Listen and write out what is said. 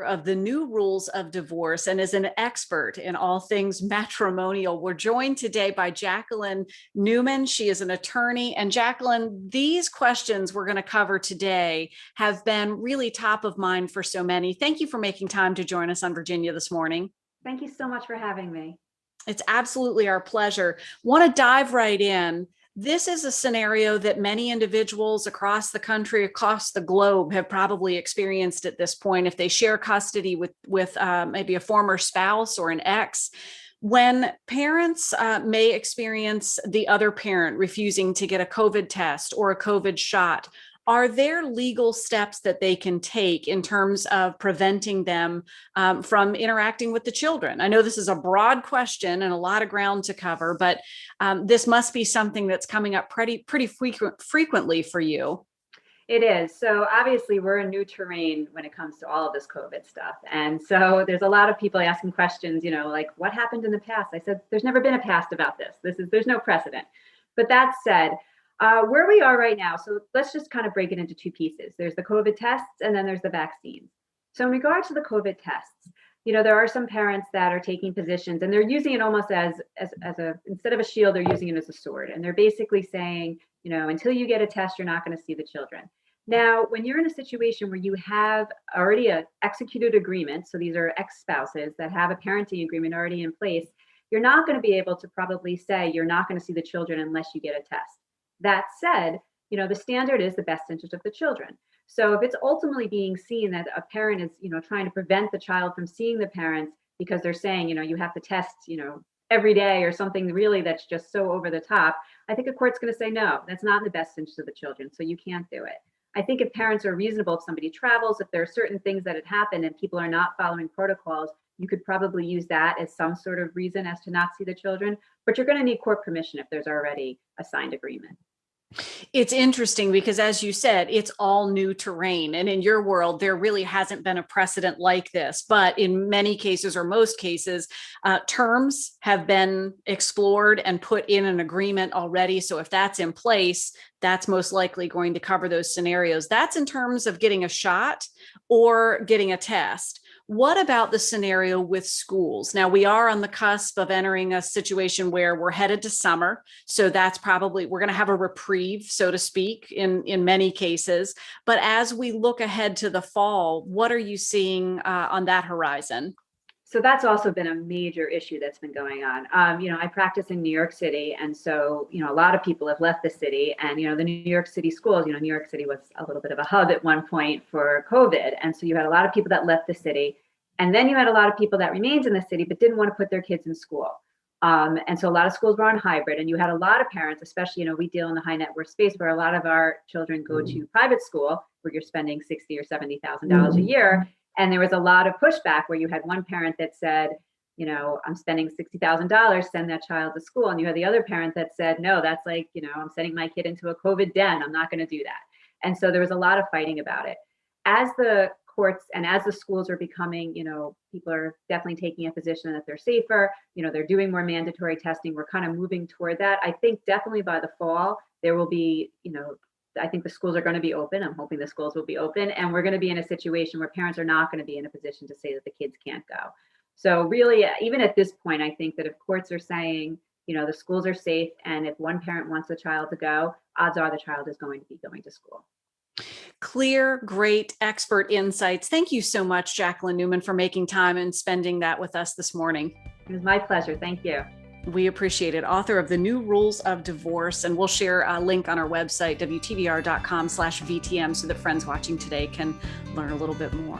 Of the new rules of divorce and is an expert in all things matrimonial. We're joined today by Jacqueline Newman. She is an attorney. And Jacqueline, these questions we're going to cover today have been really top of mind for so many. Thank you for making time to join us on Virginia this morning. Thank you so much for having me. It's absolutely our pleasure. Want to dive right in. This is a scenario that many individuals across the country, across the globe have probably experienced at this point if they share custody with maybe a former spouse or an ex. When parents may experience the other parent refusing to get a COVID test or a COVID shot, are there legal steps that they can take in terms of preventing them from interacting with the children? I know this is a broad question and a lot of ground to cover, but this must be something that's coming up pretty frequently for you. It is. So obviously we're in new terrain when it comes to all of this COVID stuff. And so there's a lot of people asking questions, like what happened in the past? I said, there's never been a past about this. There's no precedent. But that said, where we are right now, so let's just kind of break it into two pieces. There's the COVID tests and then there's the vaccines. So in regards to the COVID tests, there are some parents that are taking positions and they're using it almost as instead of a shield, they're using it as a sword. And they're basically saying, until you get a test, you're not going to see the children. Now, when you're in a situation where you have already an executed agreement, so these are ex-spouses that have a parenting agreement already in place, you're not going to be able to probably say you're not going to see the children unless you get a test. That said, the standard is the best interest of the children. So if it's ultimately being seen that a parent is, trying to prevent the child from seeing the parents because they're saying, you have to test, every day or something really that's just so over the top, I think a court's going to say, no, that's not in the best interest of the children. So you can't do it. I think if parents are reasonable, if somebody travels, if there are certain things that had happened and people are not following protocols, you could probably use that as some sort of reason as to not see the children, but you're going to need court permission if there's already a signed agreement. It's interesting because, as you said, it's all new terrain. And in your world, there really hasn't been a precedent like this. But in many cases, or most cases, terms have been explored and put in an agreement already. So if that's in place, that's most likely going to cover those scenarios. That's in terms of getting a shot or getting a test. What about the scenario with schools? Now, we are on the cusp of entering a situation where we're headed to summer. So that's probably, we're going to have a reprieve, so to speak, in many cases. But as we look ahead to the fall, what are you seeing on that horizon? So that's also been a major issue that's been going on. I practice in New York City. And so, a lot of people have left the city and, the New York City schools, New York City was a little bit of a hub at one point for COVID. And so you had a lot of people that left the city. And then you had a lot of people that remained in the city, but didn't want to put their kids in school. And so a lot of schools were on hybrid. And you had a lot of parents, especially, we deal in the high net worth space where a lot of our children go to private school where you're spending $60,000 or $70,000 a year. And there was a lot of pushback where you had one parent that said, I'm spending $60,000, send that child to school. And you had the other parent that said, no, that's like, I'm sending my kid into a COVID den. I'm not going to do that. And so there was a lot of fighting about it. As the courts and as the schools are becoming, people are definitely taking a position that they're safer, they're doing more mandatory testing. We're kind of moving toward that. I think definitely by the fall, there will be, I think the schools are going to be open. I'm hoping the schools will be open and we're going to be in a situation where parents are not going to be in a position to say that the kids can't go. So really, even at this point, I think that if courts are saying, the schools are safe and if one parent wants the child to go, odds are the child is going to be going to school. Clear, great expert insights. Thank you so much, Jacqueline Newman, for making time and spending that with us this morning. It was my pleasure. Thank you. We appreciate it. Author of The New Rules of Divorce. And we'll share a link on our website, wtvr.com/VTM, so that friends watching today can learn a little bit more.